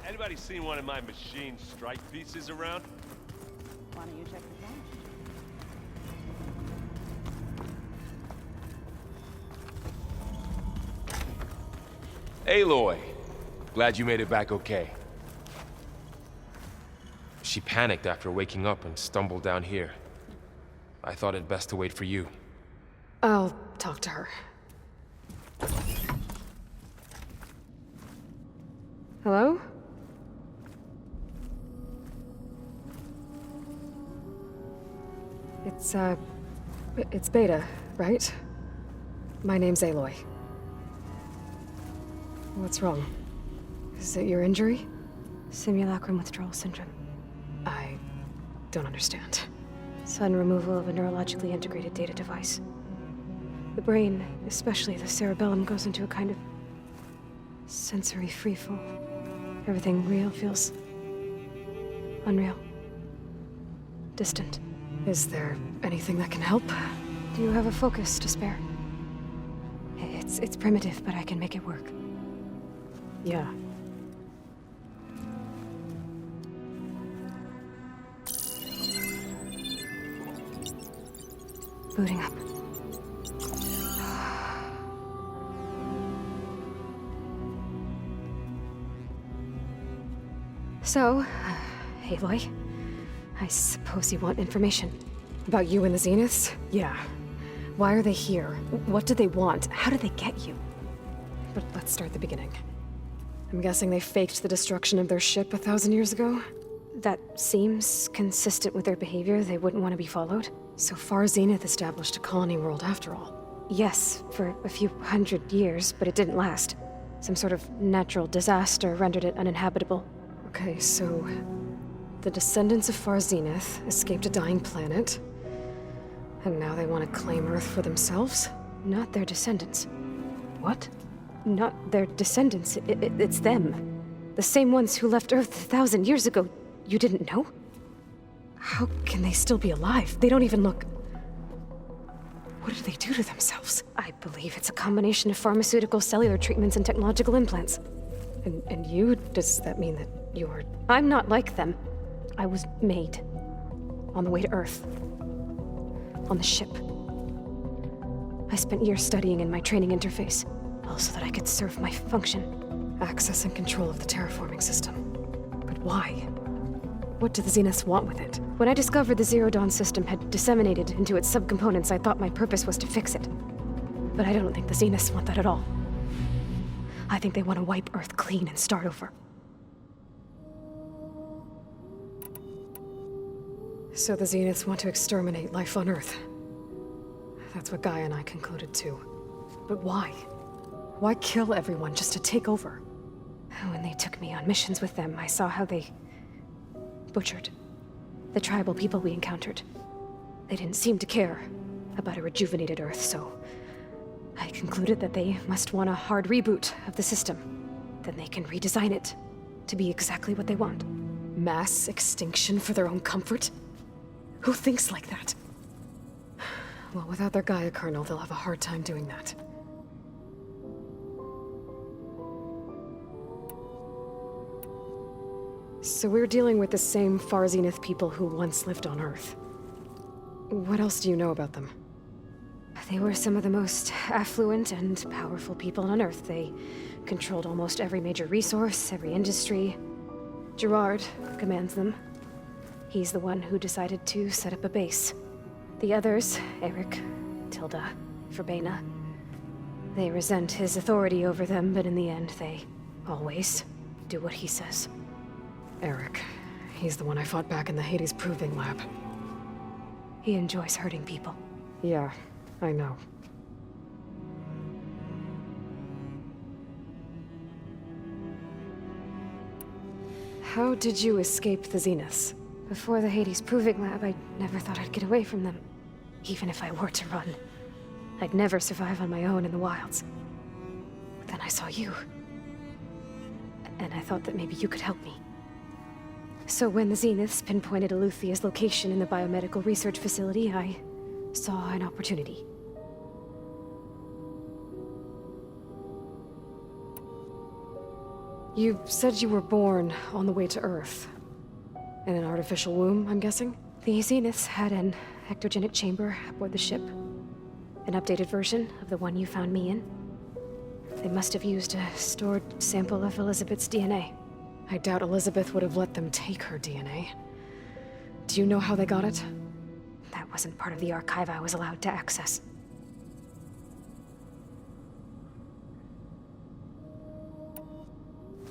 Anybody seen one of my machine strike pieces around? Why don't you check the phone? Aloy, glad you made it back okay. She panicked after waking up and stumbled down here. I thought it best to wait for you. I'll talk to her. Hello? It's Beta, right? My name's Aloy. What's wrong? Is it your injury? Simulacrum withdrawal syndrome. I don't understand. Sudden removal of a neurologically integrated data device. The brain, especially the cerebellum, goes into a kind of sensory freefall. Everything real feels unreal. Distant. Is there anything that can help? Do you have a focus to spare? It's primitive, but I can make it work. Yeah. Booting up. So, Aloy, I suppose you want information. About you and the Zeniths? Yeah. Why are they here? What do they want? How did they get you? But let's start at the beginning. I'm guessing they faked the destruction of their ship 1,000 years ago? That seems consistent with their behavior. They wouldn't want to be followed. So far, Zenith established a colony world after all. Yes, for a few hundred years, but it didn't last. Some sort of natural disaster rendered it uninhabitable. Okay, so the descendants of Far Zenith escaped a dying planet, and now they want to claim Earth for themselves? Not their descendants. What? Not their descendants. It's them. The same ones who left Earth 1,000 years ago. You didn't know? How can they still be alive? They don't even look... What did they do to themselves? I believe it's a combination of pharmaceutical, cellular treatments, and technological implants. And you? Does that mean that you're... I'm not like them. I was made. On the way to Earth. On the ship. I spent years studying in my training interface, all so that I could serve my function. Access and control of the terraforming system. But why? What do the Zeniths want with it? When I discovered the Zero Dawn system had disseminated into its subcomponents, I thought my purpose was to fix it. But I don't think the Zeniths want that at all. I think they want to wipe Earth clean and start over. So the Zeniths want to exterminate life on Earth. That's what GAIA and I concluded too. But why? Why kill everyone just to take over? When they took me on missions with them, I saw how they butchered the tribal people we encountered. They didn't seem to care about a rejuvenated Earth, so I concluded that they must want a hard reboot of the system. Then they can redesign it to be exactly what they want. Mass extinction for their own comfort? Who thinks like that? Well, without their GAIA kernel, they'll have a hard time doing that. So we're dealing with the same Far Zenith people who once lived on Earth. What else do you know about them? They were some of the most affluent and powerful people on Earth. They controlled almost every major resource, every industry. Gerard commands them. He's the one who decided to set up a base. The others, Erik, Tilda, Verbena, they resent his authority over them, but in the end, they always do what he says. Erik. He's the one I fought back in the Hades Proving Lab. He enjoys hurting people. Yeah, I know. How did you escape the Zeniths? Before the Hades Proving Lab, I never thought I'd get away from them. Even if I were to run. I'd never survive on my own in the wilds. But then I saw you. And I thought that maybe you could help me. So when the Zeniths pinpointed Eluthia's location in the biomedical research facility, I saw an opportunity. You said you were born on the way to Earth. In an artificial womb, I'm guessing? The Zeniths had an ectogenic chamber aboard the ship. An updated version of the one you found me in. They must have used a stored sample of Elisabet's DNA. I doubt Elisabet would have let them take her DNA. Do you know how they got it? That wasn't part of the archive I was allowed to access.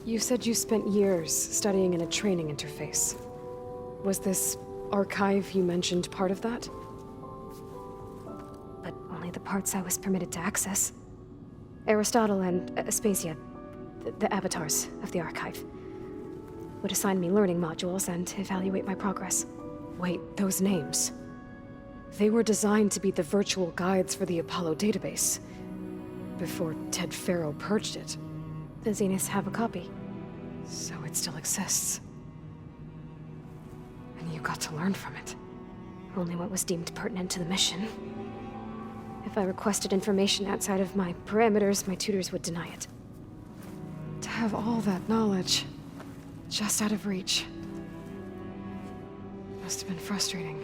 You said you spent years studying in a training interface. Was this archive you mentioned part of that? But only the parts I was permitted to access. Aristotle and Aspasia, the avatars of the archive, would assign me learning modules and evaluate my progress. Wait, those names. They were designed to be the virtual guides for the Apollo database, before Ted Faro purged it. The Zeniths have a copy. So it still exists. And you got to learn from it. Only what was deemed pertinent to the mission. If I requested information outside of my parameters, my tutors would deny it. To have all that knowledge, just out of reach. Must have been frustrating.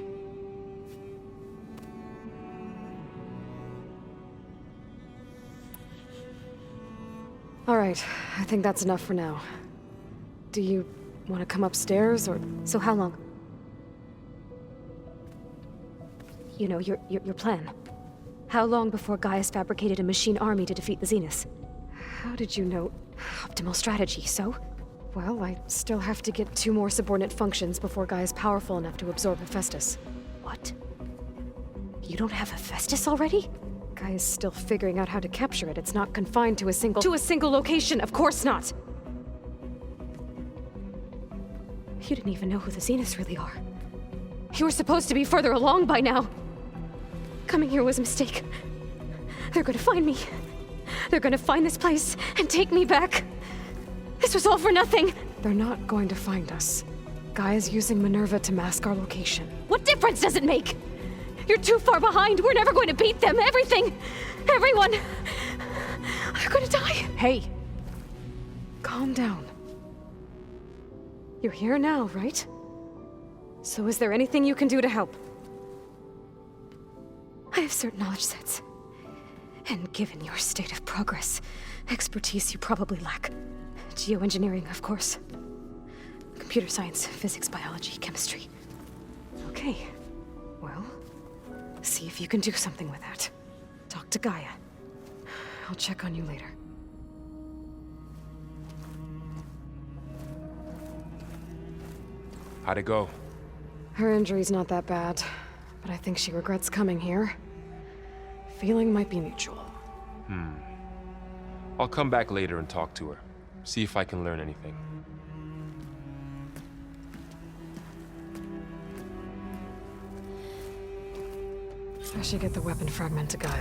All right, I think that's enough for now. Do you want to come upstairs, or...? So how long? You know, your plan. How long before Gaia's fabricated a machine army to defeat the Zeniths? How did you know? Optimal strategy, so? Well, I still have to get 2 more subordinate functions before Gaia's powerful enough to absorb Hephaestus. What? You don't have Hephaestus already? Gaia's still figuring out how to capture it. It's not confined to a single location, of course not! You didn't even know who the Zeniths really are. You were supposed to be further along by now! Coming here was a mistake. They're gonna find me. They're gonna find this place and take me back. This was all for nothing! They're not going to find us. Gaia's using Minerva to mask our location. What difference does it make? You're too far behind. We're never going to beat them. Everything, everyone, are gonna die. Hey, calm down. You're here now, right? So is there anything you can do to help? I have certain knowledge sets. And given your state of progress, expertise you probably lack. Geoengineering, of course. Computer science, physics, biology, chemistry. Okay. Well, see if you can do something with that. Talk to Gaia. I'll check on you later. How'd it go? Her injury's not that bad, but I think she regrets coming here. Feeling might be mutual. I'll come back later and talk to her. See if I can learn anything. I should get the weapon fragment to Gaia.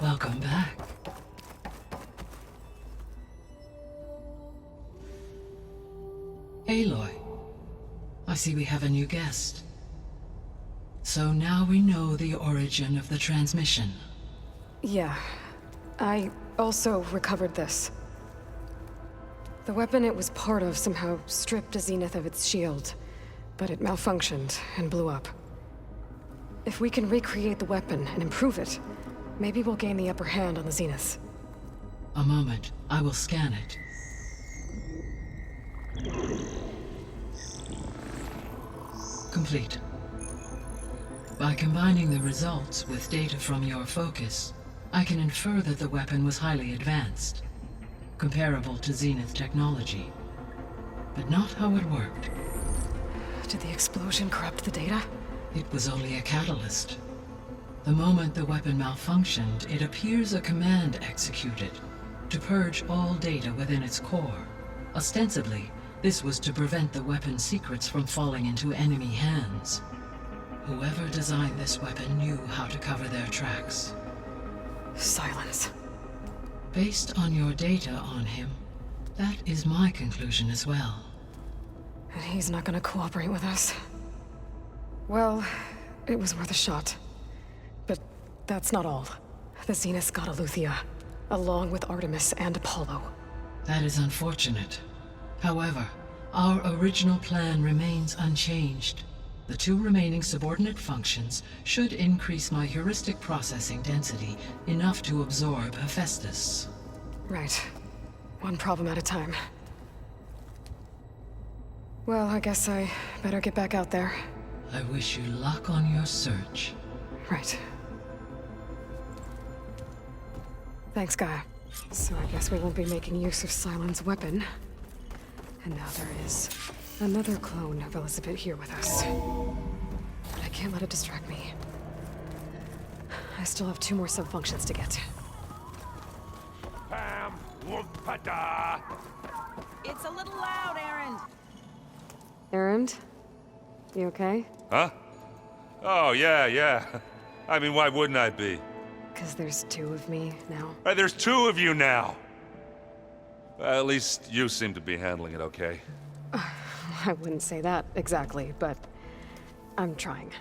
Welcome back. Aloy, I see we have a new guest. So now we know the origin of the transmission. Yeah. I also recovered this. The weapon it was part of somehow stripped a Zenith of its shield, but it malfunctioned and blew up. If we can recreate the weapon and improve it, maybe we'll gain the upper hand on the Zeniths. A moment, I will scan it. Complete. By combining the results with data from your focus, I can infer that the weapon was highly advanced, comparable to Zenith technology, but not how it worked. Did the explosion corrupt the data? It was only a catalyst. The moment the weapon malfunctioned, it appears a command executed to purge all data within its core, ostensibly This was to prevent the weapon's secrets from falling into enemy hands. Whoever designed this weapon knew how to cover their tracks. Sylens. Based on your data on him, that is my conclusion as well. And he's not gonna cooperate with us. Well, it was worth a shot. But that's not all. The Zeniths got Eleuthia, along with Artemis and Apollo. That is unfortunate. However, our original plan remains unchanged. The 2 remaining subordinate functions should increase my heuristic processing density enough to absorb Hephaestus. Right. One problem at a time. Well, I guess I better get back out there. I wish you luck on your search. Right. Thanks, Gaia. So I guess we won't be making use of Sylens' weapon. And now there is another clone of Elisabet here with us. But I can't let it distract me. I still have 2 more sub-functions to get. Pam, whoop-a-da. It's a little loud, Erend. Erend? You okay? Huh? Oh, yeah. I mean, why wouldn't I be? Because there's 2 of me now. There's 2 of you now! Well, at least you seem to be handling it okay. I wouldn't say that exactly, but I'm trying.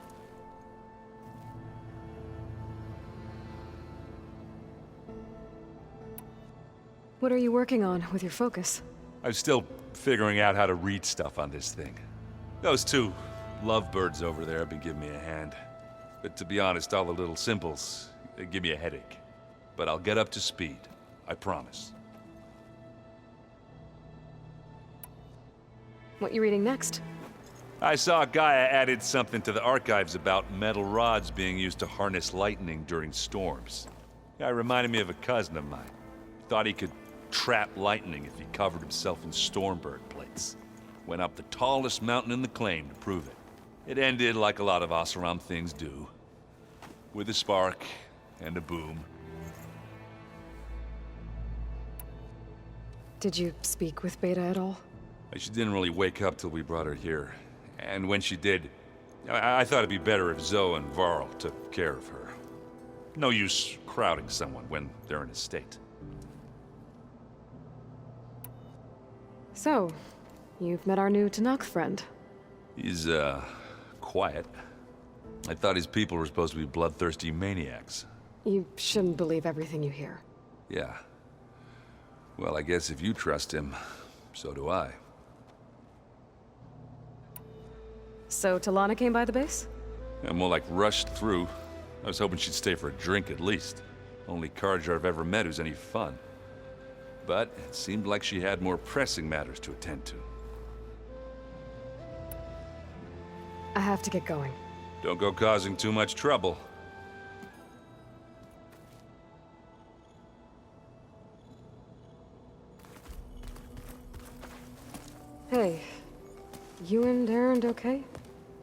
What are you working on with your focus? I'm still figuring out how to read stuff on this thing. Those 2 lovebirds over there have been giving me a hand. But to be honest, all the little symbols, they give me a headache. But I'll get up to speed. I promise. What you reading next? I saw GAIA added something to the archives about metal rods being used to harness lightning during storms. Guy reminded me of a cousin of mine. Thought he could trap lightning if he covered himself in Stormbird plates. Went up the tallest mountain in the claim to prove it. It ended like a lot of Oseram things do. With a spark and a boom. Did you speak with Beta at all? She didn't really wake up till we brought her here. And when she did, I thought it'd be better if Zoe and Varl took care of her. No use crowding someone when they're in a state. So, you've met our new Tenakth friend. He's, quiet. I thought his people were supposed to be bloodthirsty maniacs. You shouldn't believe everything you hear. Yeah. Well, I guess if you trust him, so do I. So, Talana came by the base? I'm more like rushed through. I was hoping she'd stay for a drink at least. Only Carja I've ever met who's any fun. But it seemed like she had more pressing matters to attend to. I have to get going. Don't go causing too much trouble. Hey, you and Erend okay?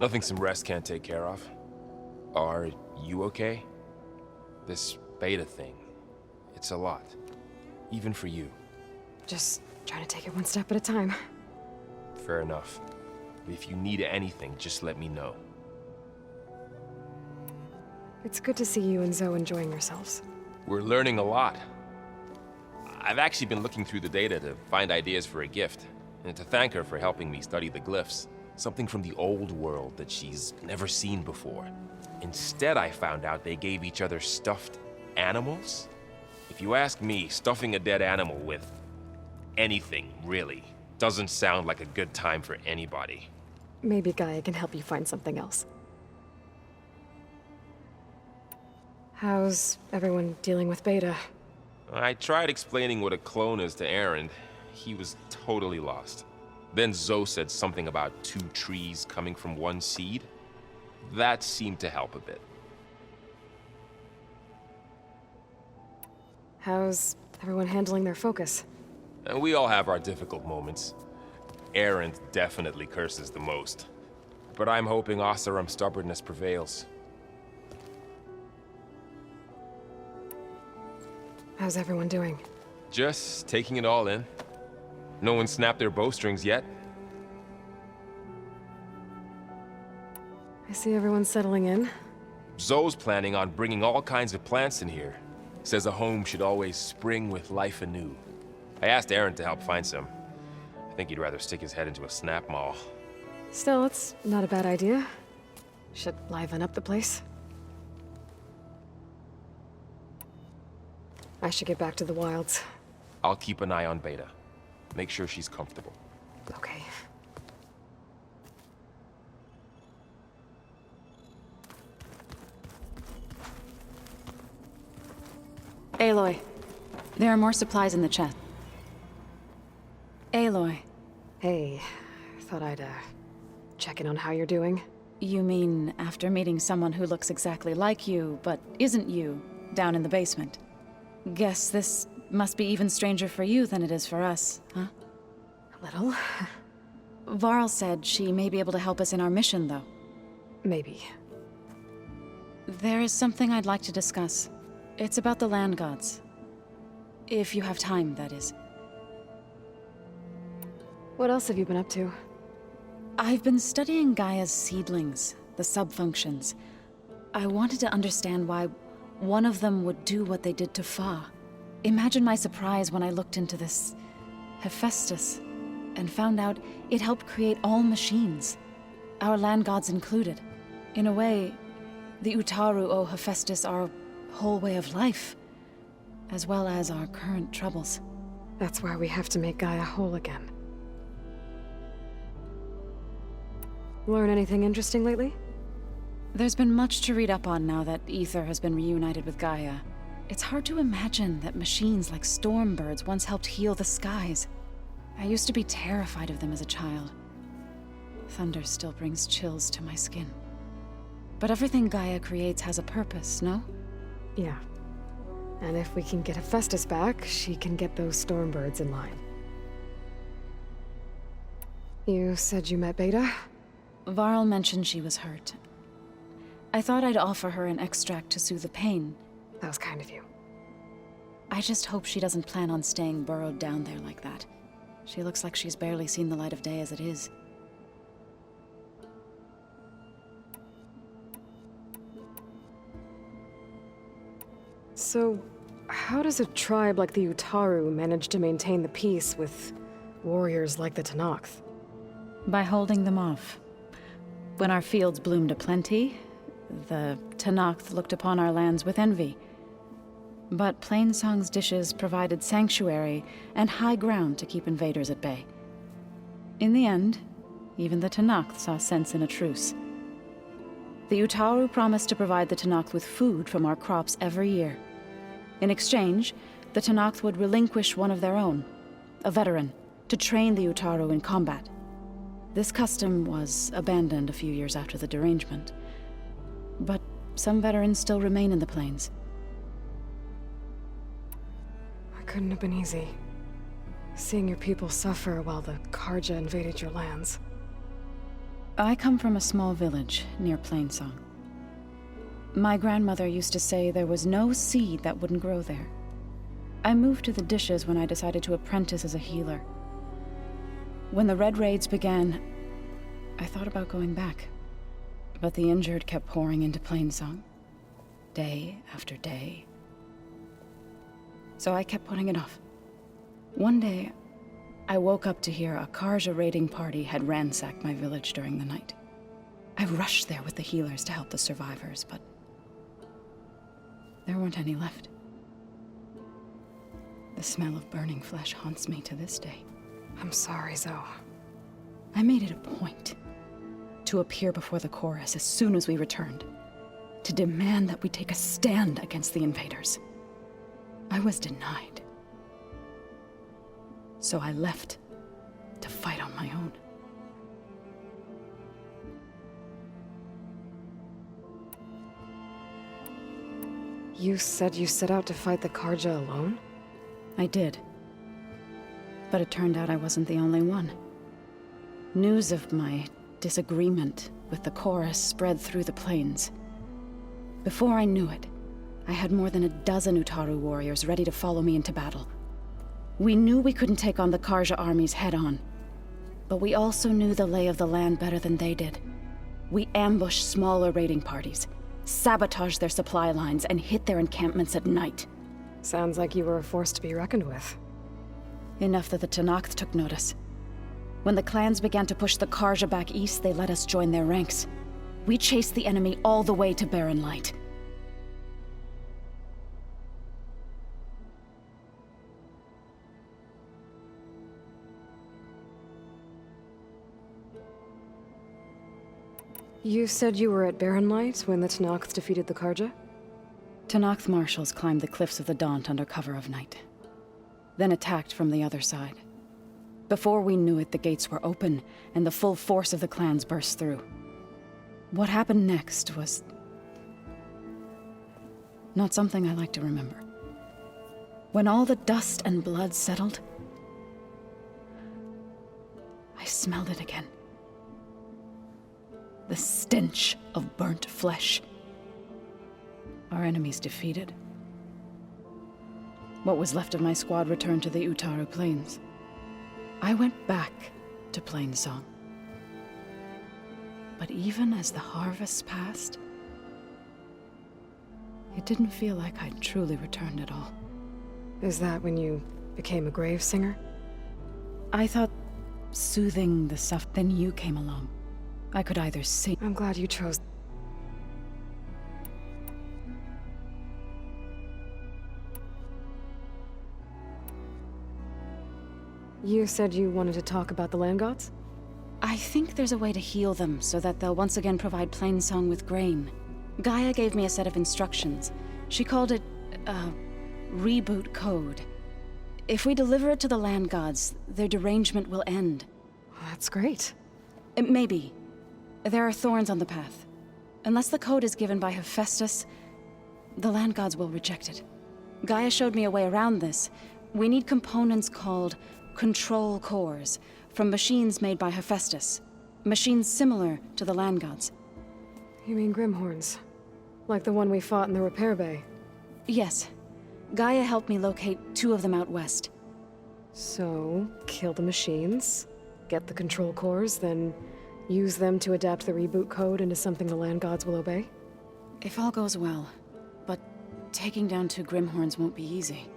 Nothing some rest can't take care of. Are you okay? This beta thing, it's a lot. Even for you. Just trying to take it one step at a time. Fair enough. If you need anything, just let me know. It's good to see you and Zoe enjoying yourselves. We're learning a lot. I've actually been looking through the data to find ideas for a gift, and to thank her for helping me study the glyphs. Something from the old world that she's never seen before. Instead, I found out they gave each other stuffed animals. If you ask me, stuffing a dead animal with anything, really, doesn't sound like a good time for anybody. Maybe Gaia can help you find something else. How's everyone dealing with Beta? I tried explaining what a clone is to Erend. He was totally lost. Then Zoe said something about 2 trees coming from 1 seed. That seemed to help a bit. How's everyone handling their focus? And we all have our difficult moments. Erend definitely curses the most. But I'm hoping Oseram's stubbornness prevails. How's everyone doing? Just taking it all in. No one snapped their bowstrings yet, I see everyone's settling in. Zoe's planning on bringing all kinds of plants in here. Says a home should always spring with life anew. I asked Aaron to help find some. I think he'd rather stick his head into a snap mall. Still, it's not a bad idea. Should liven up the place. I should get back to the wilds. I'll keep an eye on Beta. Make sure she's comfortable. Okay. Aloy, there are more supplies in the chest. Aloy. Hey, thought I'd, check in on how you're doing. You mean after meeting someone who looks exactly like you, but isn't you, down in the basement? Guess this must be even stranger for you than it is for us, huh? A little. Varl said she may be able to help us in our mission, though. Maybe. There is something I'd like to discuss. It's about the land gods. If you have time, that is. What else have you been up to? I've been studying Gaia's seedlings, the subfunctions. I wanted to understand why one of them would do what they did to Fa. Imagine my surprise when I looked into this Hephaestus and found out it helped create all machines, our land gods included. In a way, the Utaru owe Hephaestus our whole way of life, as well as our current troubles. That's why we have to make Gaia whole again. Learn anything interesting lately? There's been much to read up on now that Ether has been reunited with Gaia. It's hard to imagine that machines like stormbirds once helped heal the skies. I used to be terrified of them as a child. Thunder still brings chills to my skin. But everything Gaia creates has a purpose, no? Yeah. And if we can get Hephaestus back, she can get those stormbirds in line. You said you met Beta? Varl mentioned she was hurt. I thought I'd offer her an extract to soothe the pain. That was kind of you. I just hope she doesn't plan on staying burrowed down there like that. She looks like she's barely seen the light of day as it is. So, how does a tribe like the Utaru manage to maintain the peace with warriors like the Tenakth? By holding them off. When our fields bloomed aplenty, the Tenakth looked upon our lands with envy. But Plainsong's dishes provided sanctuary and high ground to keep invaders at bay. In the end, even the Tenakth saw sense in a truce. The Utaru promised to provide the Tenakth with food from our crops every year. In exchange, the Tenakth would relinquish one of their own, a veteran, to train the Utaru in combat. This custom was abandoned a few years after the derangement, but some veterans still remain in the plains. It couldn't have been easy. Seeing your people suffer while the Karja invaded your lands. I come from a small village near Plainsong. My grandmother used to say there was no seed that wouldn't grow there. I moved to the dishes when I decided to apprentice as a healer. When the Red Raids began, I thought about going back. But the injured kept pouring into Plainsong, day after day. So I kept putting it off. One day, I woke up to hear a Karja raiding party had ransacked my village during the night. I rushed there with the healers to help the survivors, but there weren't any left. The smell of burning flesh haunts me to this day. I'm sorry, Zoe. I made it a point to appear before the chorus as soon as we returned, to demand that we take a stand against the invaders. I was denied. So I left to fight on my own. You said you set out to fight the Karja alone? I did. But it turned out I wasn't the only one. News of my disagreement with the chorus spread through the plains. Before I knew it, I had more than a dozen Utaru warriors ready to follow me into battle. We knew we couldn't take on the Karja armies head-on, but we also knew the lay of the land better than they did. We ambushed smaller raiding parties, sabotaged their supply lines, and hit their encampments at night. Sounds like you were a force to be reckoned with. Enough that the Tenakth took notice. When the clans began to push the Carja back east, they let us join their ranks. We chased the enemy all the way to Barren Light. You said you were at Barren Light when the Tenakth defeated the Carja? Tenakth marshals climbed the cliffs of the Daunt under cover of night, then attacked from the other side. Before we knew it, the gates were open, and the full force of the clans burst through. What happened next was not something I like to remember. When all the dust and blood settled, I smelled it again. The stench of burnt flesh. Our enemies defeated. What was left of my squad returned to the Utaru Plains. I went back to Plainsong. But even as the harvest passed, it didn't feel like I'd truly returned at all. Is that when you became a grave singer? I thought soothing the suffering. Then you came along. I could either sing. I'm glad you chose. You said you wanted to talk about the land gods? I think there's a way to heal them so that they'll once again provide Plainsong with grain. GAIA gave me a set of instructions. She called it, reboot code. If we deliver it to the land gods, their derangement will end. That's great. Maybe. There are thorns on the path. Unless the code is given by Hephaestus, the land gods will reject it. GAIA showed me a way around this. We need components called control cores from machines made by Hephaestus. Machines similar to the land gods. You mean Grimhorns? Like the one we fought in the repair bay? Yes. GAIA helped me locate 2 of them out west. So, kill the machines, get the control cores, then use them to adapt the reboot code into something the land gods will obey? If all goes well. But taking down 2 Grimhorns won't be easy.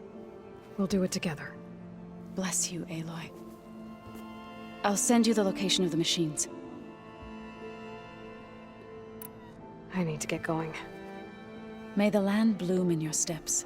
We'll do it together. Bless you, Aloy. I'll send you the location of the machines. I need to get going. May the land bloom in your steps.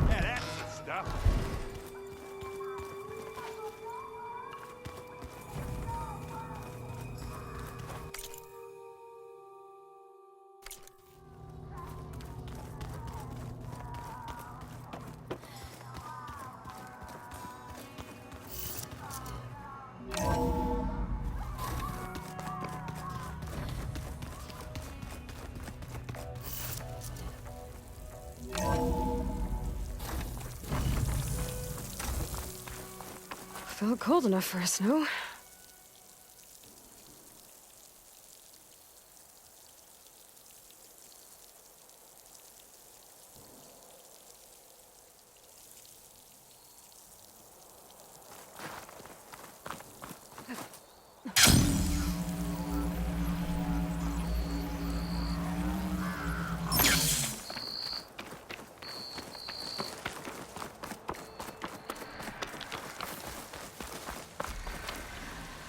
Yeah, that's the stuff. Felt cold enough for a snow.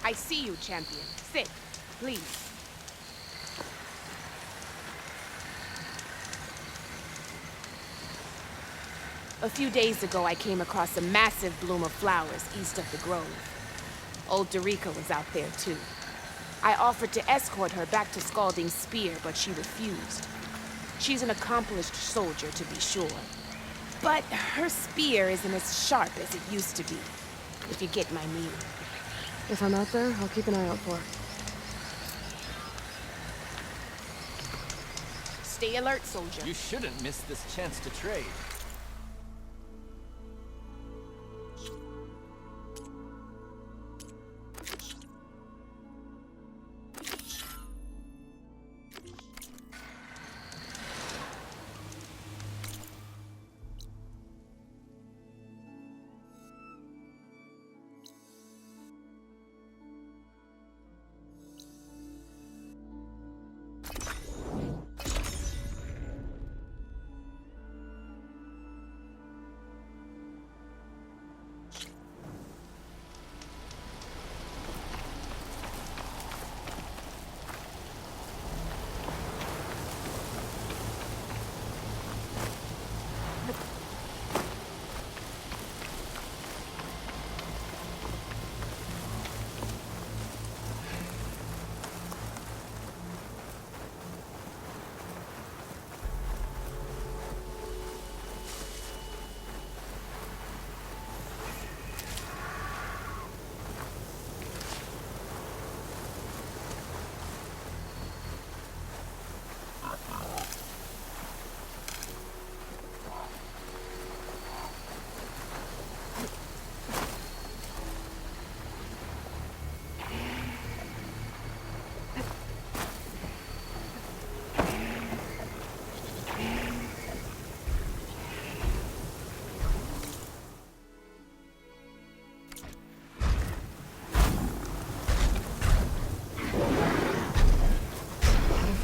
I see you, champion. Sit, please. A few days ago, I came across a massive bloom of flowers east of the grove. Old Derica was out there, too. I offered to escort her back to Scalding Spear, but she refused. She's an accomplished soldier, to be sure. But her spear isn't as sharp as it used to be, if you get my meaning. If I'm out there, I'll keep an eye out for her. Stay alert, soldier. You shouldn't miss this chance to trade.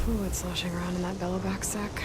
Fluid sloshing around in that bellowback sack.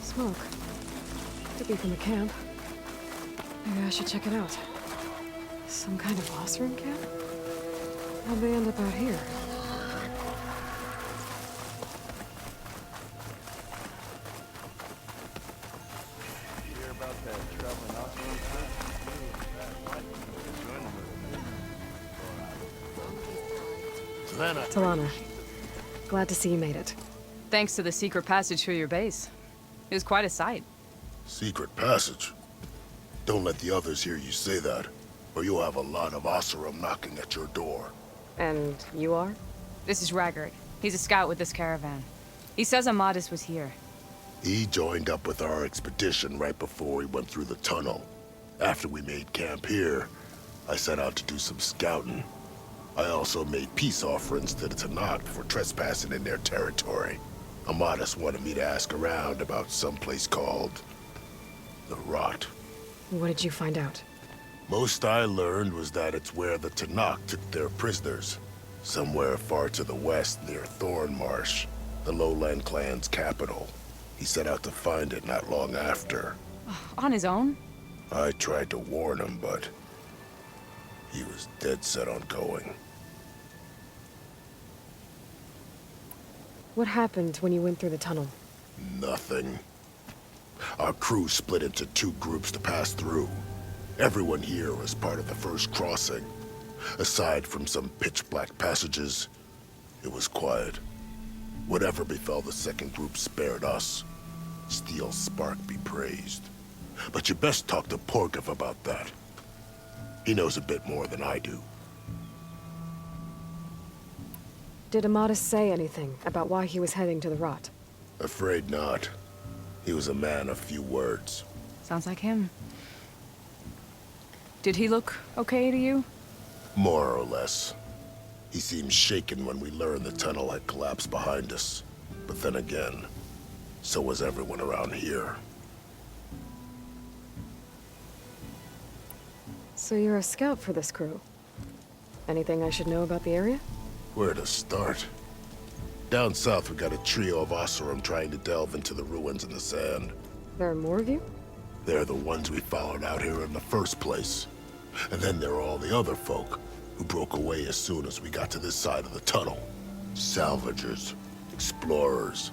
Smoke. Could be from the camp. Maybe I should check it out. Some kind of Osram camp? How'd they end up out here? Hear about that traveling Osram first? Talana. Glad to see you made it. Thanks to the secret passage through your base. It was quite a sight. Secret passage? Don't let the others hear you say that, or you'll have a lot of Oseram knocking at your door. And you are? This is Regalla. He's a scout with this caravan. He says amidst was here. He joined up with our expedition right before he went through the tunnel. After we made camp here, I set out to do some scouting. I also made peace offerings to the Tenakth for trespassing in their territory. Amidst wanted me to ask around about some place called the Rot. What did you find out? Most I learned was that it's where the Tenakth took their prisoners. Somewhere far to the west near Thornmarsh, the Lowland clan's capital. He set out to find it not long after. On his own? I tried to warn him, but he was dead set on going. What happened when you went through the tunnel? Nothing. Our crew split into 2 groups to pass through. Everyone here was part of the first crossing. Aside from some pitch-black passages, it was quiet. Whatever befell the second group spared us. Steel Spark be praised. But you best talk to Porkov about that. He knows a bit more than I do. Did Amidst say anything about why he was heading to the Rot? Afraid not. He was a man of few words. Sounds like him. Did he look okay to you? More or less. He seemed shaken when we learned the tunnel had collapsed behind us. But then again, so was everyone around here. So you're a scout for this crew? Anything I should know about the area? Where to start? Down south, we got a trio of Oseram trying to delve into the ruins in the sand. There are more of you? They're the ones we followed out here in the first place. And then there are all the other folk who broke away as soon as we got to this side of the tunnel. Salvagers, explorers,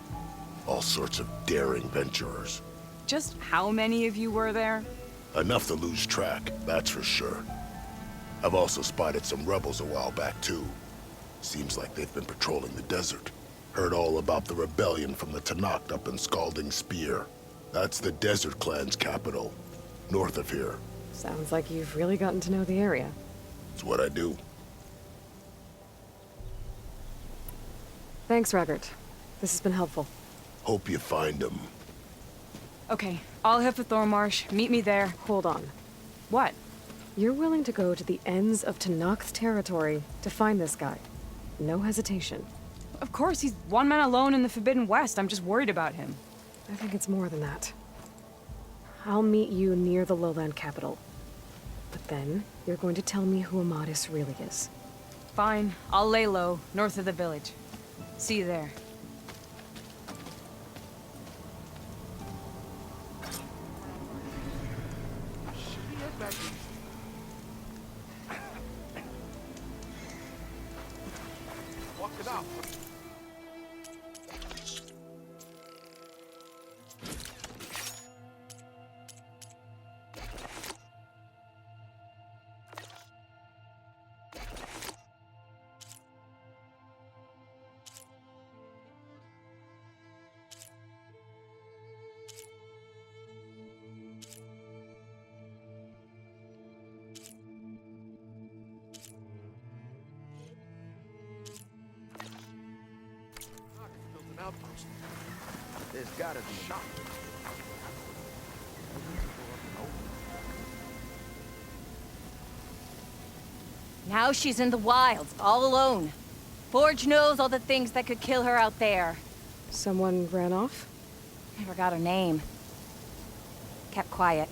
all sorts of daring venturers. Just how many of you were there? Enough to lose track, that's for sure. I've also spotted some rebels a while back, too. Seems like they've been patrolling the desert. Heard all about the rebellion from the Tenakth up in Scalding Spear. That's the Desert Clan's capital, north of here. Sounds like you've really gotten to know the area. It's what I do. Thanks, Regalla. This has been helpful. Hope you find him. Okay, I'll head for Thornmarsh. Meet me there. Hold on. What? You're willing to go to the ends of Tenakth territory to find this guy. No hesitation. Of course, he's one man alone in the Forbidden West. I'm just worried about him. I think it's more than that. I'll meet you near the lowland capital. But then, you're going to tell me who Amidst really is. Fine. I'll lay low, north of the village. See you there. There's gotta be a shot. Now she's in the wilds, all alone. Forge knows all the things that could kill her out there. Someone ran off? I forgot her name. Kept quiet.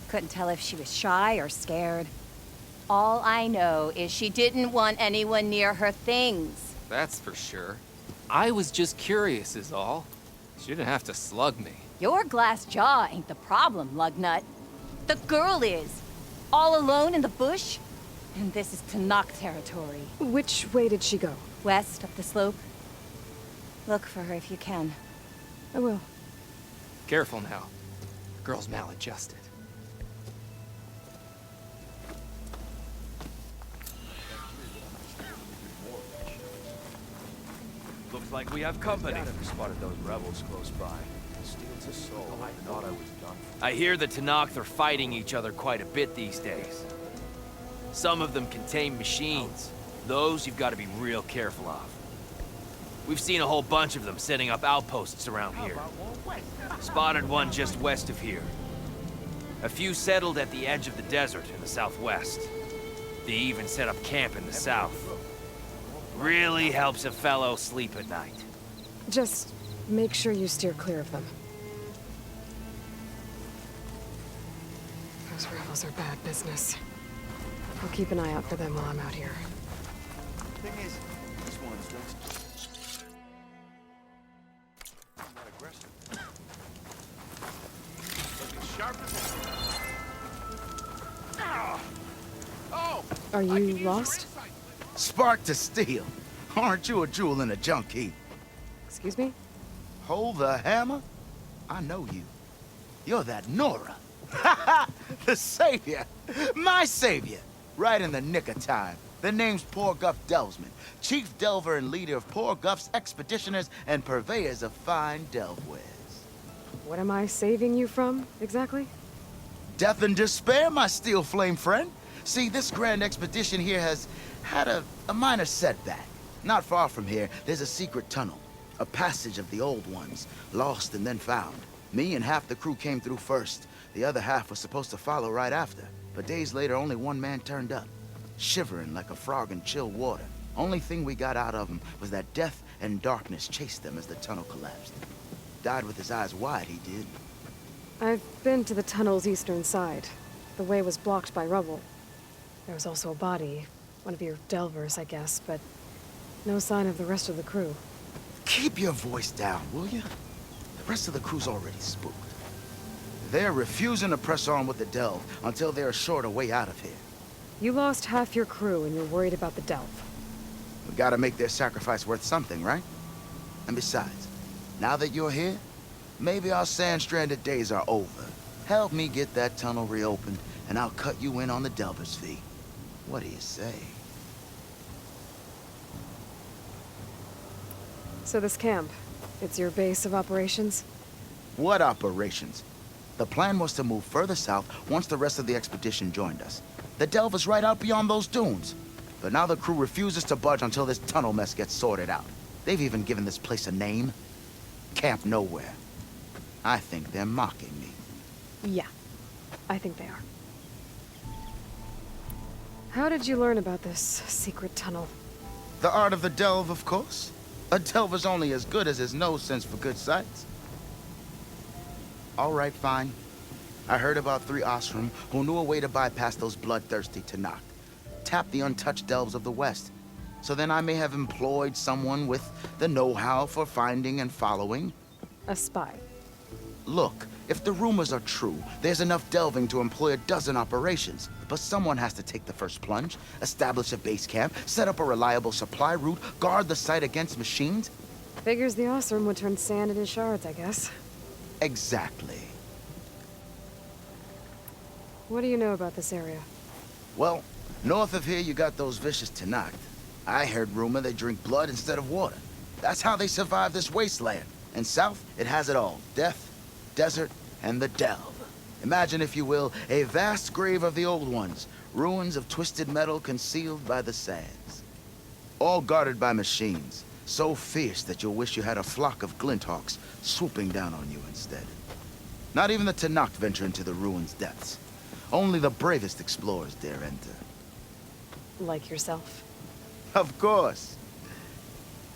Couldn't tell if she was shy or scared. All I know is she didn't want anyone near her things. That's for sure. I was just curious is all. She didn't have to slug me. Your glass jaw ain't the problem, lugnut. The girl is. All alone in the bush. And this is Tenakth territory. Which way did she go? West, up the slope. Look for her if you can. I will. Careful now. The girl's maladjusted. Looks like we have company. We spotted those rebels close by. Steals a soul. I thought I was done. I hear the Tenakth are fighting each other quite a bit these days. Some of them contain machines. Those you've got to be real careful of. We've seen a whole bunch of them setting up outposts around here. Spotted one just west of here. A few settled at the edge of the desert in the southwest. They even set up camp in the south. Really helps a fellow sleep at night. Just make sure you steer clear of them. Those rebels are bad business. I'll keep an eye out for them while I'm out here. Thing is, this one's just not aggressive. Looking sharp as Oh! Are you lost? Spark to steel. Aren't you a jewel in a junk heap? Excuse me? Hold the hammer? I know you. You're that Nora. The savior. My savior. Right in the nick of time. The name's Poor Guff Delvesman, chief delver and leader of Poor Guff's expeditioners and purveyors of fine delve wares. What am I saving you from, exactly? Death and despair, my steel flame friend. See, this grand expedition here has had a minor setback. Not far from here, there's a secret tunnel. A passage of the old ones, lost and then found. Me and half the crew came through first. The other half was supposed to follow right after. But days later, only one man turned up. Shivering like a frog in chill water. Only thing we got out of him was that death and darkness chased them as the tunnel collapsed. Died with his eyes wide, he did. I've been to the tunnel's eastern side. The way was blocked by rubble. There was also a body. One of your delvers, I guess, but no sign of the rest of the crew. Keep your voice down, will you? The rest of the crew's already spooked. They're refusing to press on with the delve until they're assured a way out of here. You lost half your crew and you're worried about the delve. We gotta make their sacrifice worth something, right? And besides, now that you're here, maybe our sand-stranded days are over. Help me get that tunnel reopened, and I'll cut you in on the delver's fee. What do you say? So this camp, it's your base of operations? What operations? The plan was to move further south once the rest of the expedition joined us. The delve is right out beyond those dunes. But now the crew refuses to budge until this tunnel mess gets sorted out. They've even given this place a name. Camp Nowhere. I think they're mocking me. Yeah, I think they are. How did you learn about this secret tunnel? The art of the delve, of course. A delver's only as good as his nose sense for good sights. All right, fine. I heard about 3 Osram who knew a way to bypass those bloodthirsty Tenakth. Tap the untouched delves of the West. So then I may have employed someone with the know-how for finding and following. A spy. Look, if the rumors are true, there's enough delving to employ a dozen operations. But someone has to take the first plunge, establish a base camp, set up a reliable supply route, guard the site against machines. Figures the Osram would turn sand into shards, I guess. Exactly. What do you know about this area? Well, north of here you got those vicious Tenakth. I heard rumor they drink blood instead of water. That's how they survive this wasteland. And south, it has it all. Death, desert, and the delve. Imagine, if you will, a vast grave of the old ones. Ruins of twisted metal concealed by the sands. All guarded by machines. So fierce that you'll wish you had a flock of glinthawks swooping down on you instead. Not even the Tenakth venture into the ruins' depths. Only the bravest explorers dare enter. Like yourself? Of course.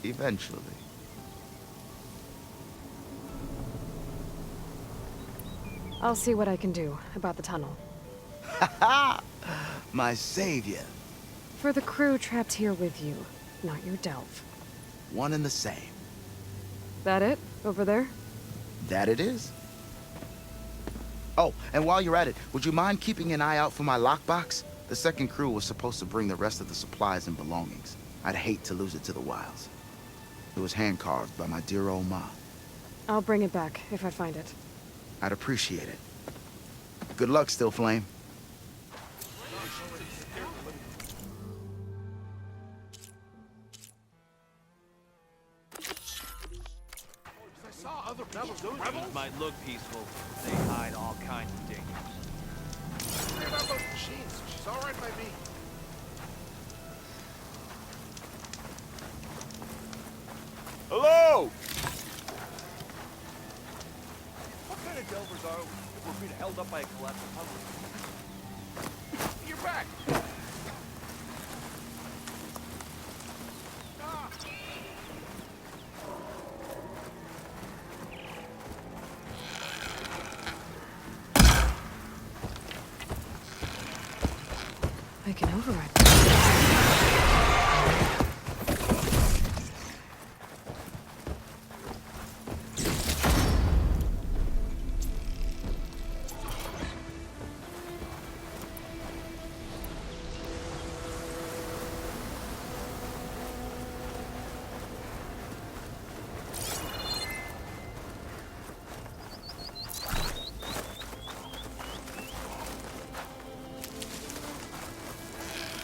Eventually. I'll see what I can do about the tunnel. Ha-ha! My savior. For the crew trapped here with you, not your delve. One and the same. That it? Over there? That it is. Oh, and while you're at it, would you mind keeping an eye out for my lockbox? The second crew was supposed to bring the rest of the supplies and belongings. I'd hate to lose it to the wilds. It was hand-carved by my dear old ma. I'll bring it back if I find it. I'd appreciate it. Good luck, Still Flame. Rebels might look peaceful, but they hide all kinds of dangers. Worry about those machines. She's all right by me. Hello! What kind of delvers are we if we're being held up by a collapsing tunnel? You're back. they can override.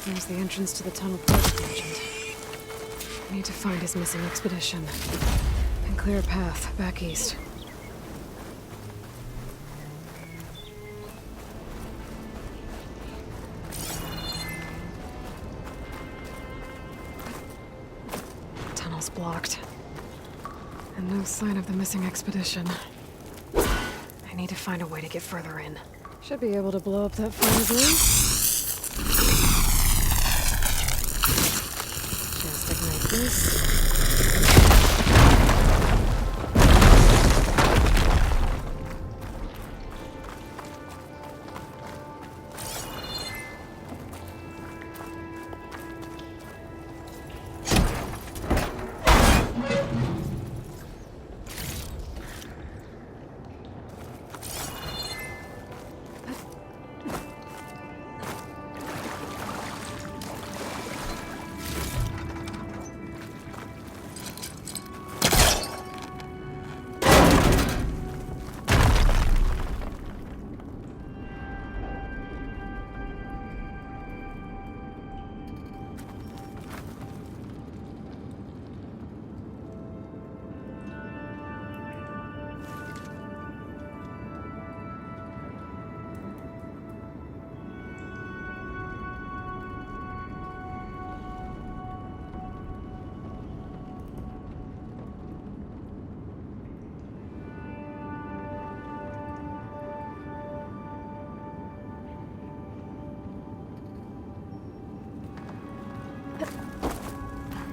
There's the entrance to the tunnel Porter mentioned. I need to find his missing expedition. And clear a path back east. Tunnel's blocked. And no sign of the missing expedition. I need to find a way to get further in. Should be able to blow up that fire zone. Like this.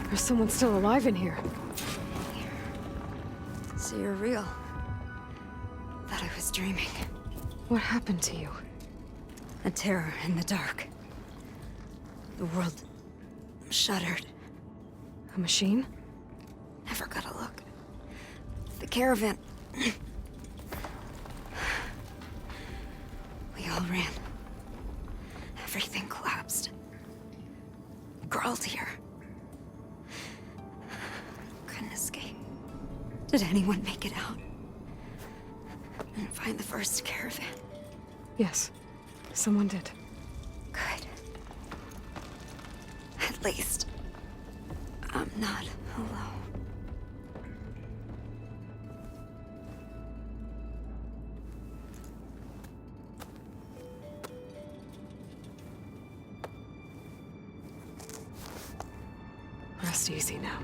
There's someone still alive in here. So you're real. Thought I was dreaming. What happened to you? A terror in the dark. The world shuddered. A machine? Never got a look. The caravan. We all ran. Everything collapsed. Crawled here. Couldn't escape. Did anyone make it out? And find the first caravan? Yes, someone did. Good. At least, I'm not alone. Rest easy now.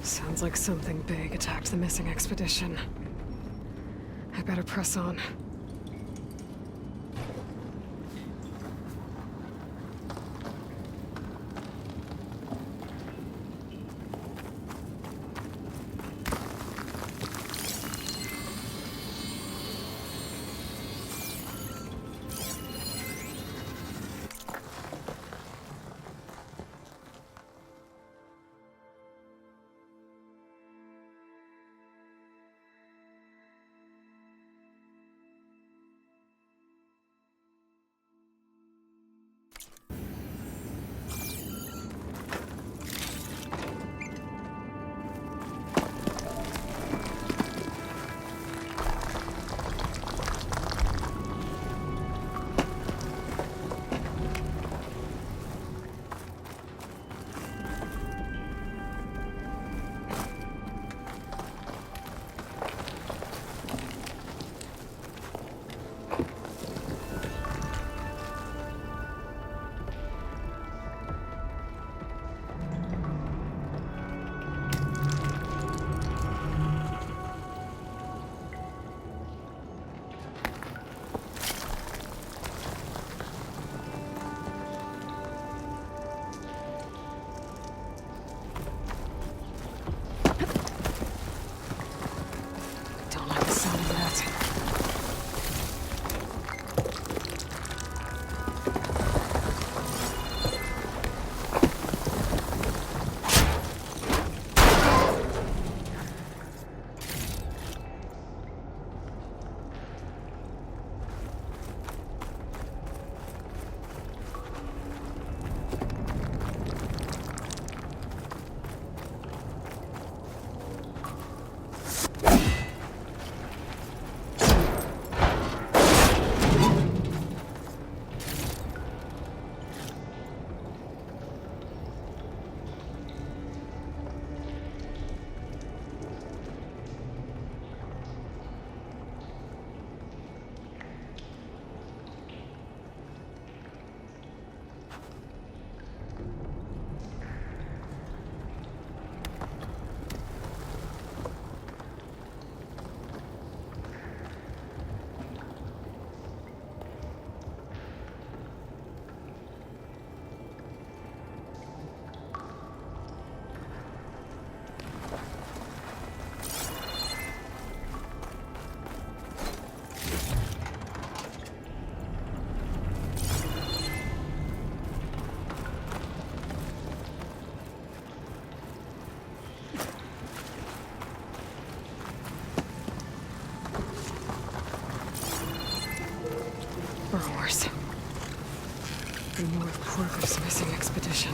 Sounds like something big attacked the missing expedition. I better press on. Nothing more of Porker's missing expedition.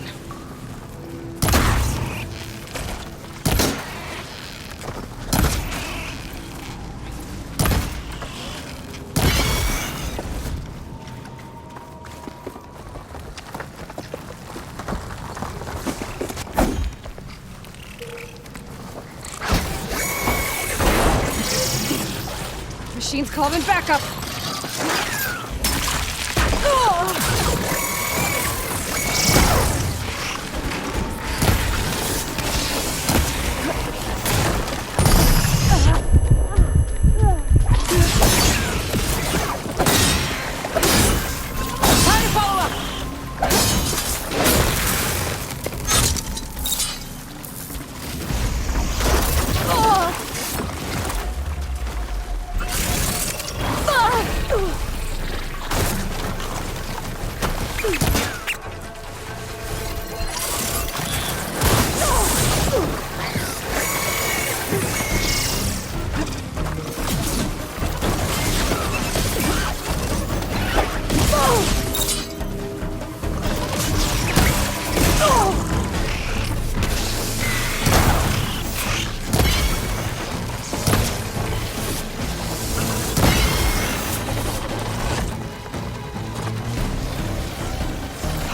Machine's calling backup!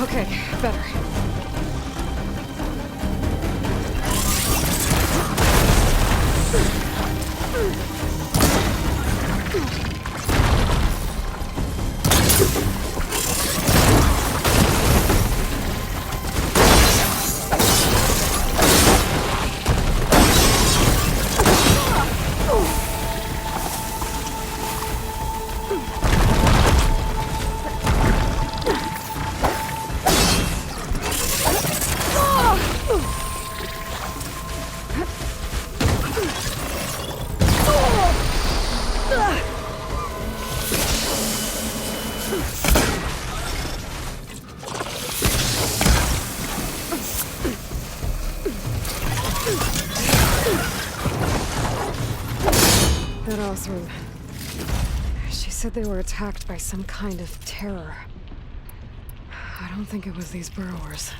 Okay, better. That all through. She said they were attacked by some kind of terror. I don't think it was these burrowers.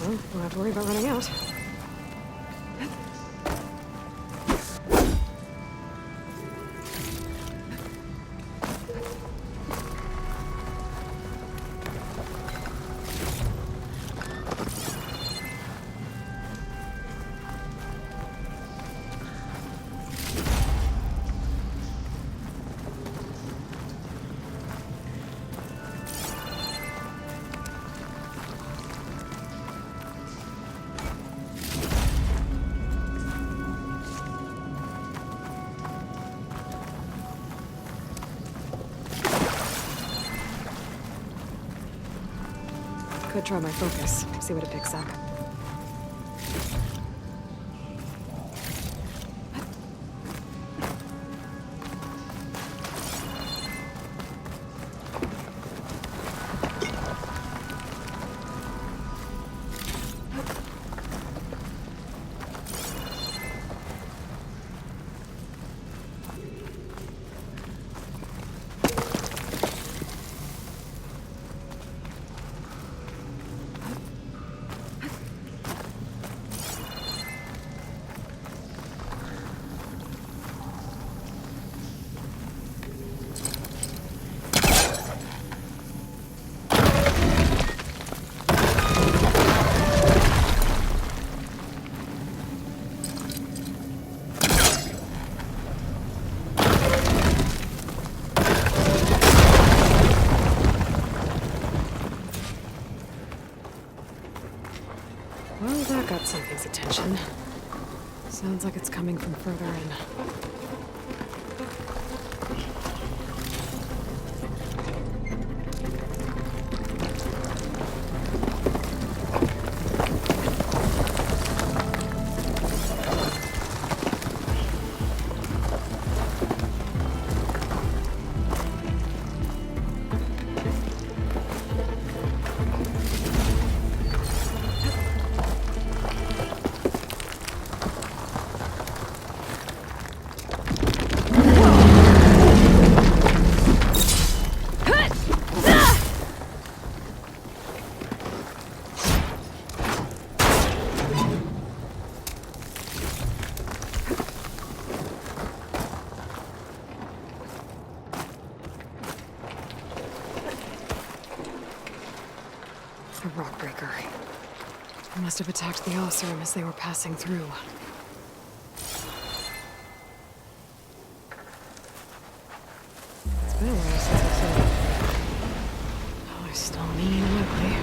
Well, we'll have to worry about running out. Could try my focus, see what it picks up. Well, that got something's attention. Sounds like it's coming from further in. The Rockbreaker. They must have attacked the Osram as they were passing through. It's been a while since I've seen it. Oh, it's still mean and ugly.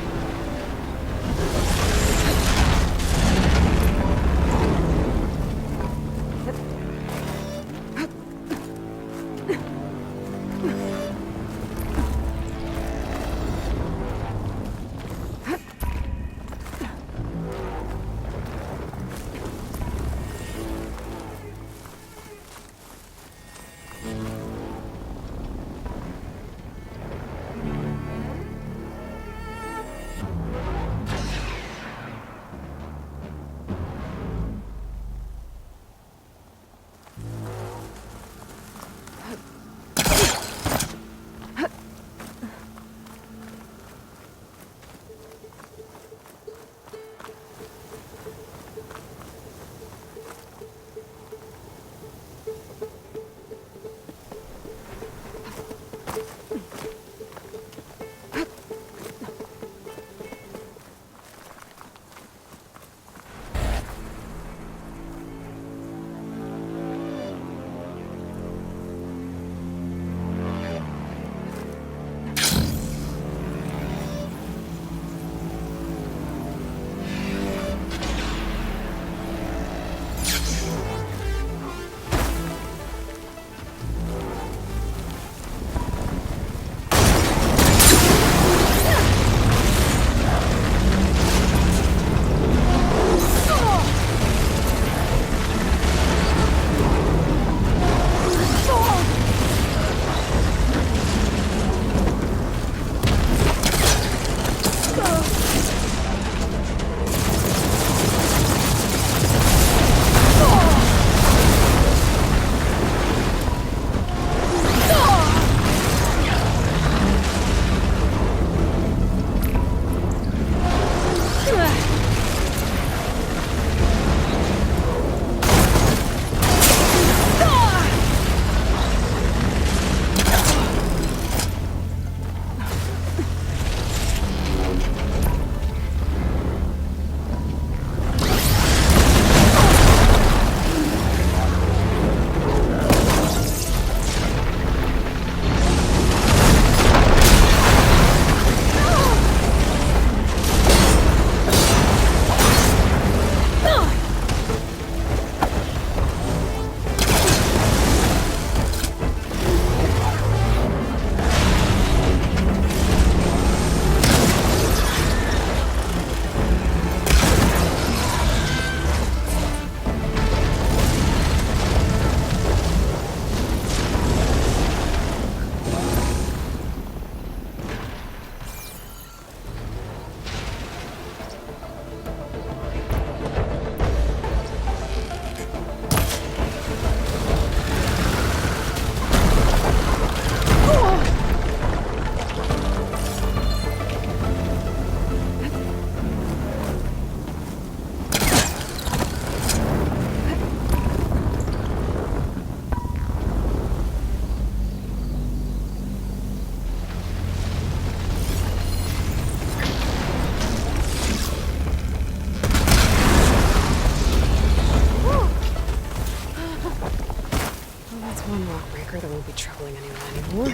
That won't be troubling anyone anymore.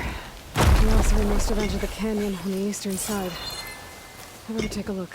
We also must have entered the canyon on the eastern side. I better take a look.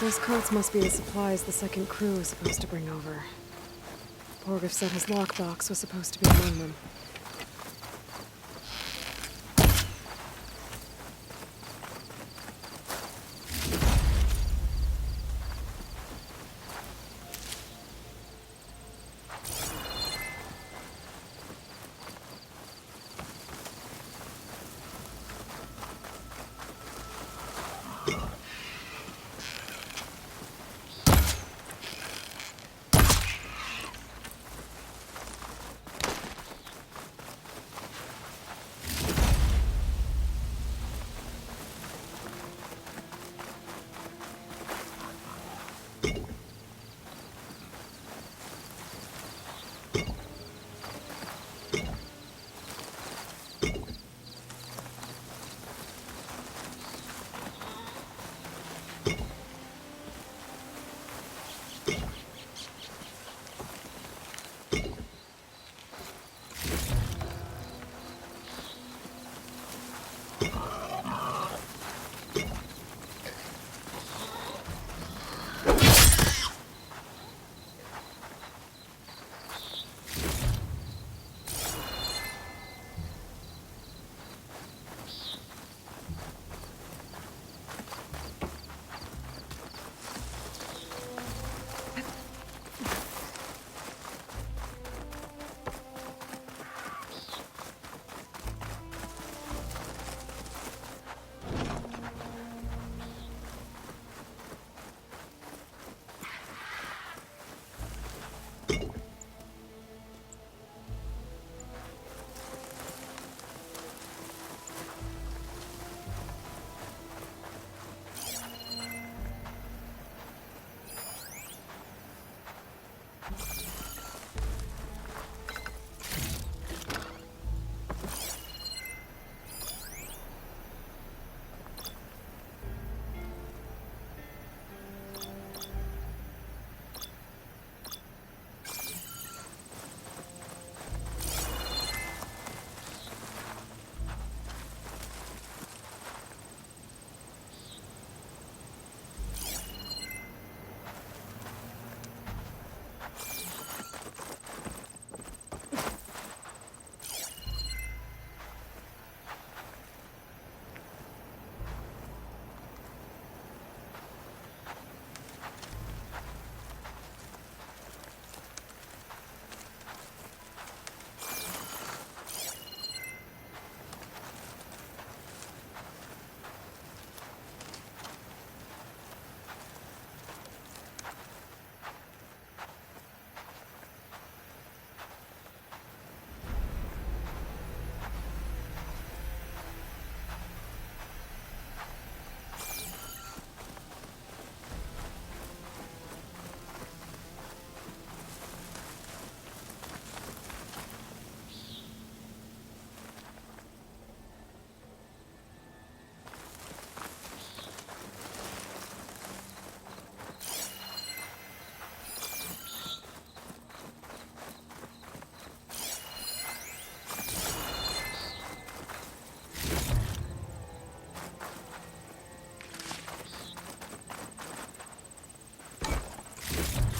Those carts must be the supplies the second crew is supposed to bring over. Borgif said his lockbox was supposed to be among them.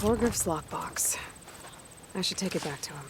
Borgif's lockbox. I should take it back to him.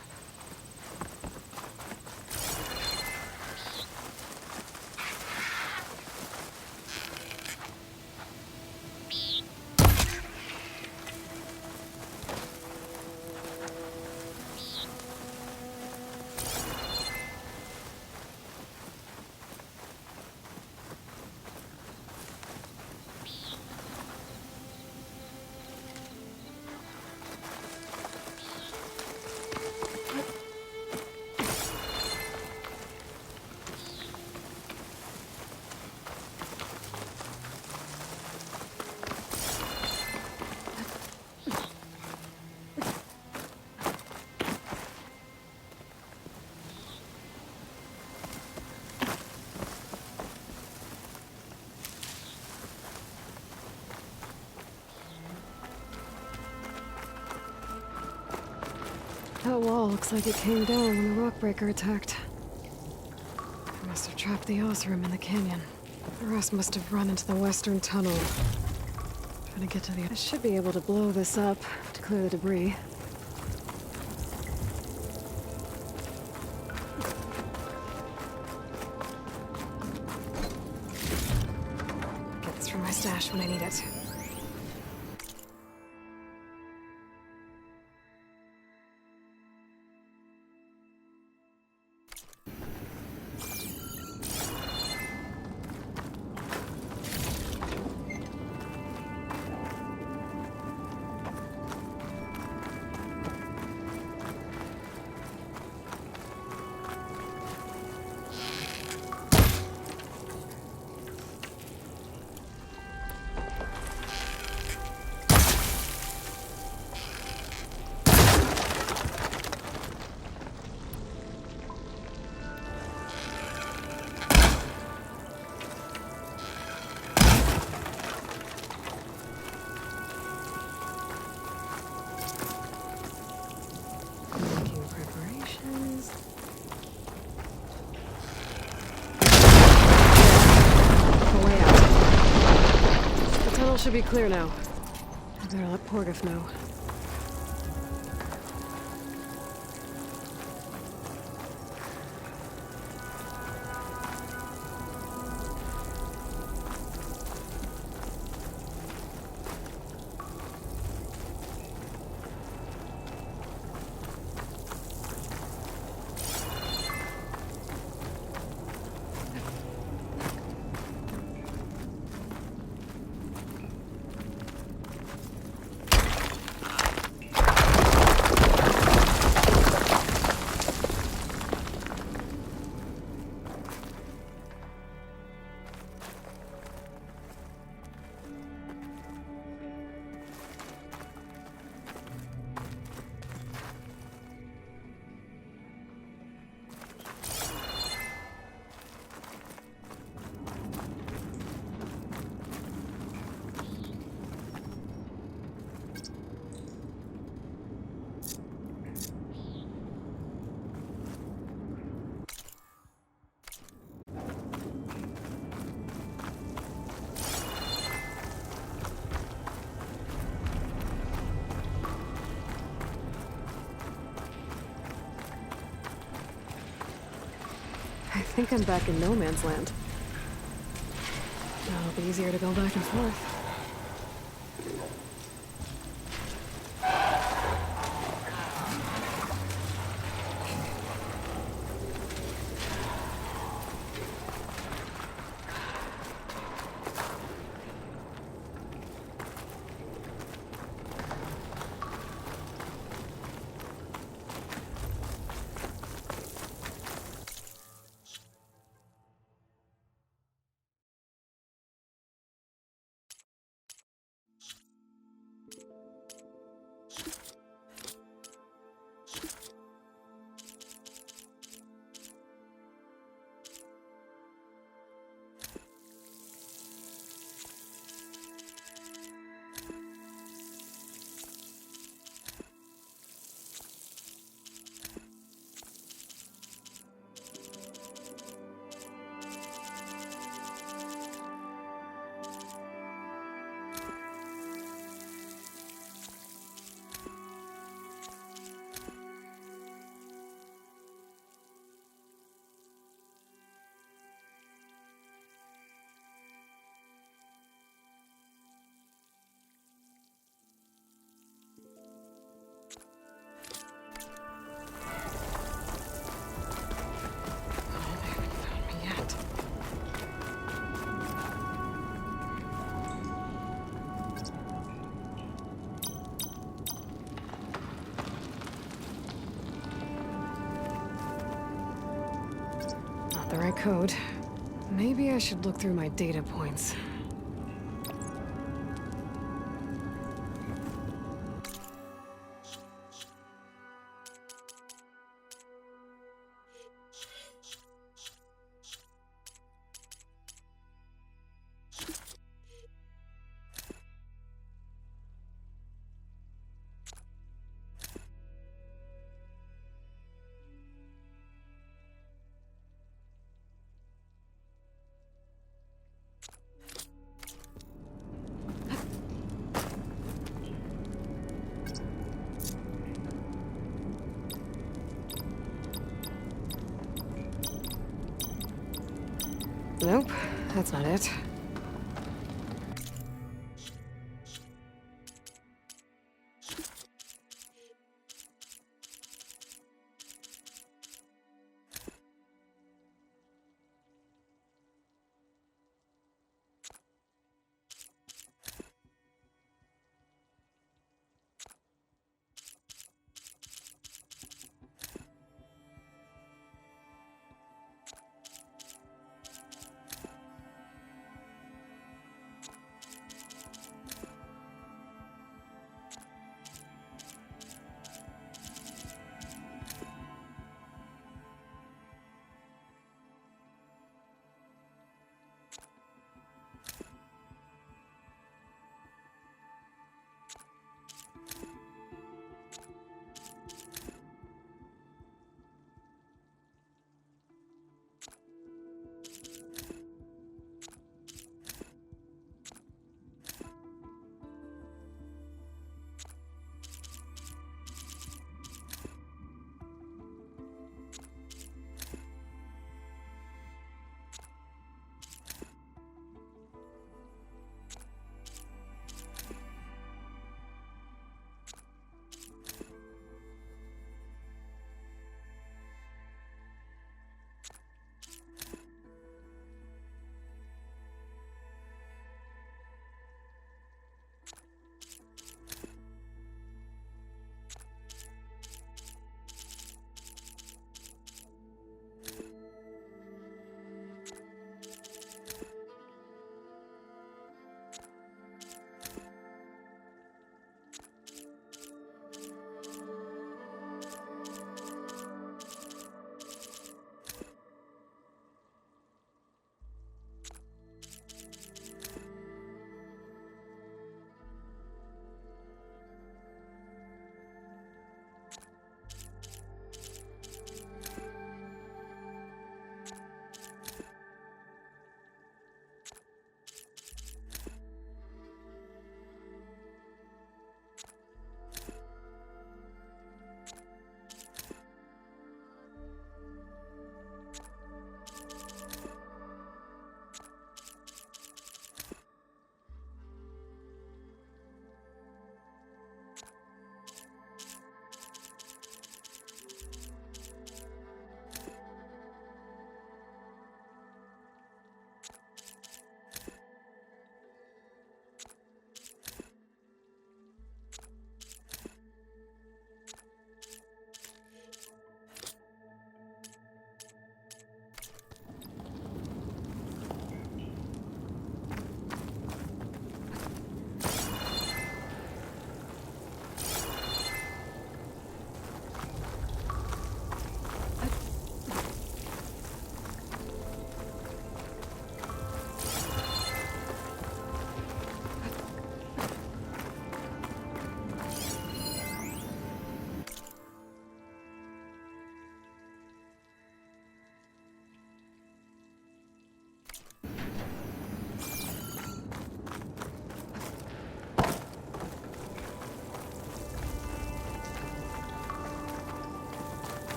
That wall looks like it came down when the rockbreaker attacked. They must have trapped the Osram in the canyon. The rest must have run into the western tunnel. Gonna get to the... I should be able to blow this up to clear the debris. Get this from my stash when I need it. Should be clear now. I better let Porgif know. I think I'm back in no man's land. Now it'll be easier to go back and forth. The right code. Maybe I should look through my data points. Nope, that's not it.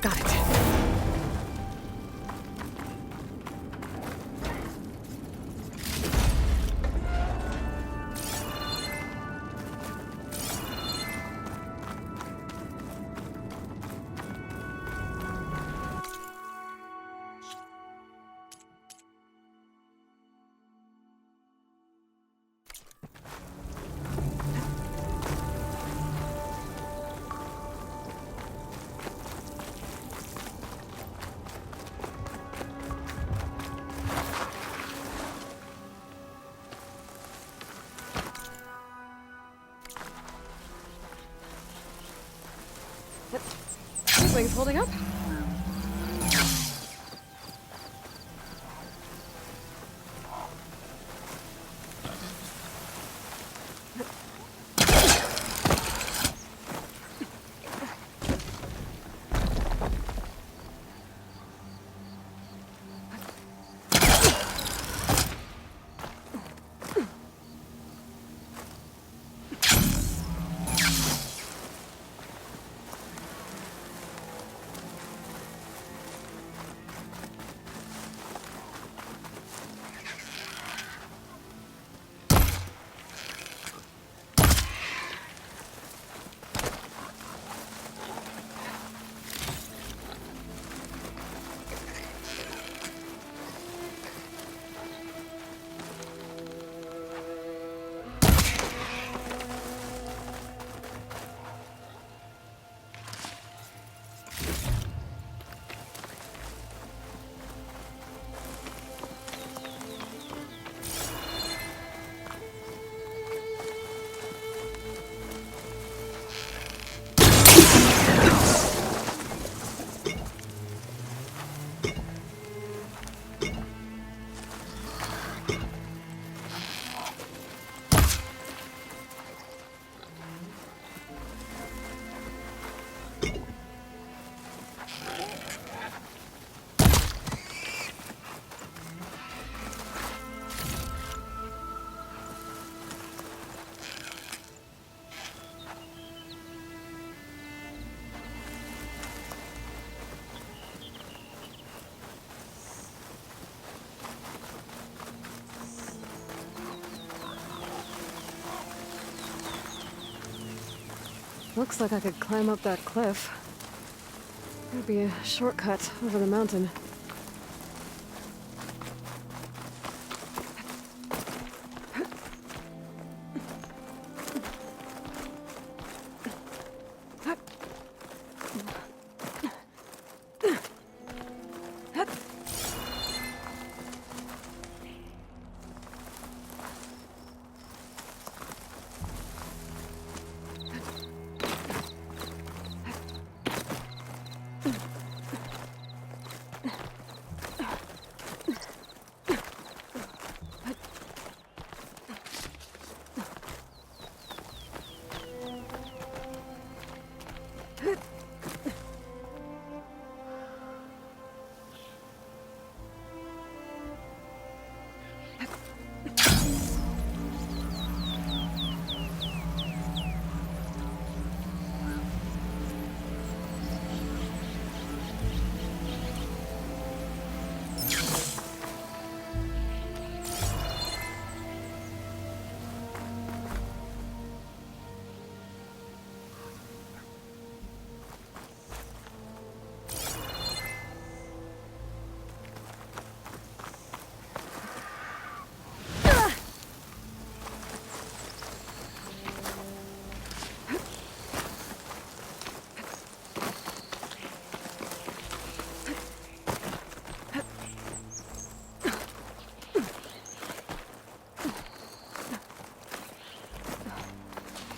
Got it. Wings holding up? Looks like I could climb up that cliff. There'd be a shortcut over the mountain.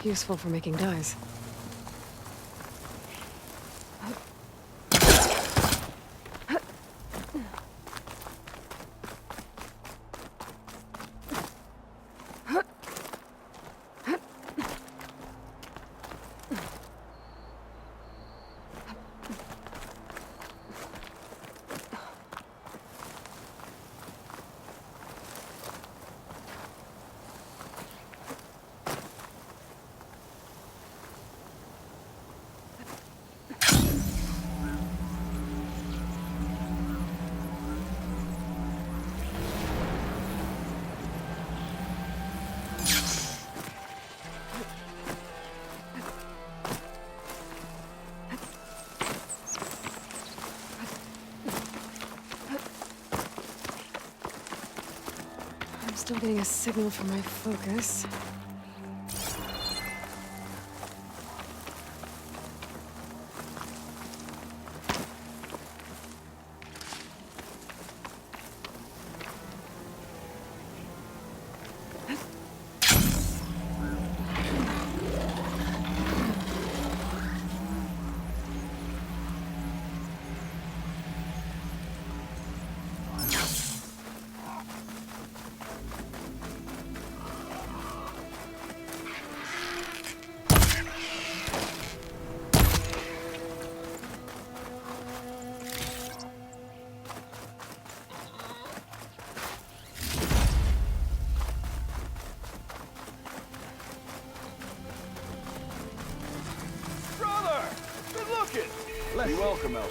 Useful for making dyes. Still getting a signal from my focus.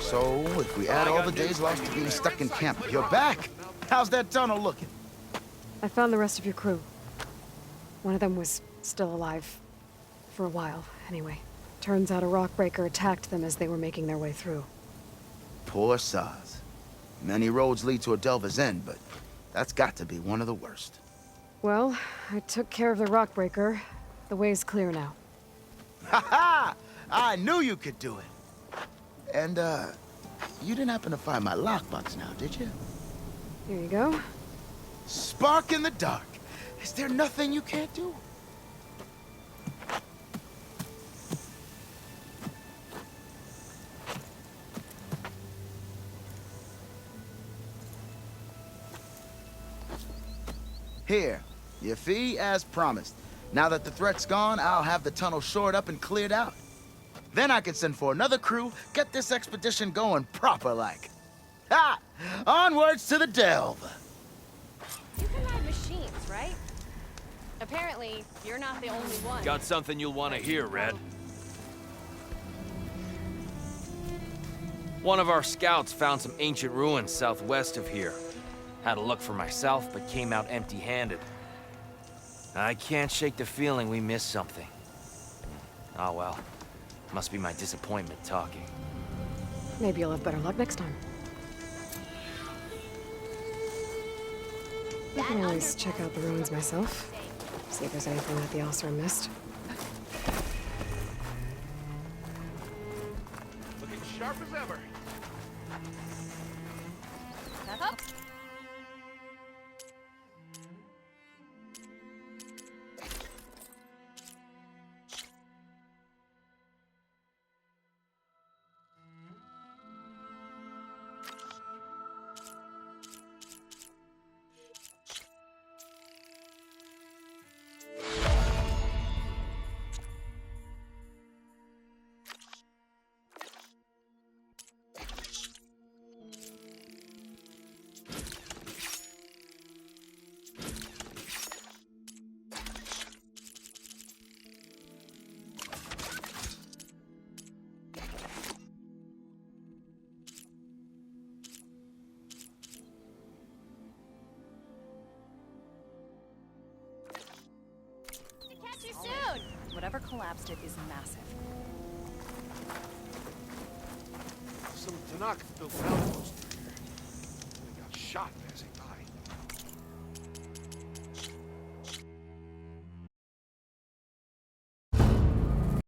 So, if we add all the days lost to being stuck in camp, you're back! How's that tunnel looking? I found the rest of your crew. One of them was still alive. For a while, anyway. Turns out a rockbreaker attacked them as they were making their way through. Poor Saz. Many roads lead to a Delver's End, but that's got to be one of the worst. Well, I took care of the rockbreaker. The way's clear now. Ha ha! I knew you could do it! And, you didn't happen to find my lockbox now, did you? Here you go. Spark in the dark. Is there nothing you can't do? Here, your fee as promised. Now that the threat's gone, I'll have the tunnel shored up and cleared out. Then I can send for another crew, get this expedition going proper-like. Ha! Onwards to the delve! You can ride machines, right? Apparently, you're not the only one. Got something you'll want to hear, Red. One of our scouts found some ancient ruins southwest of here. Had a look for myself, but came out empty-handed. I can't shake the feeling we missed something. Oh well. Must be my disappointment talking. Maybe you'll have better luck next time. I can always check out the ruins myself. See if there's anything that the Ossar missed. Looking sharp as ever. Catch you soon! Whatever collapsed it is massive. Some Tenakth built an outpost through here. They got shot passing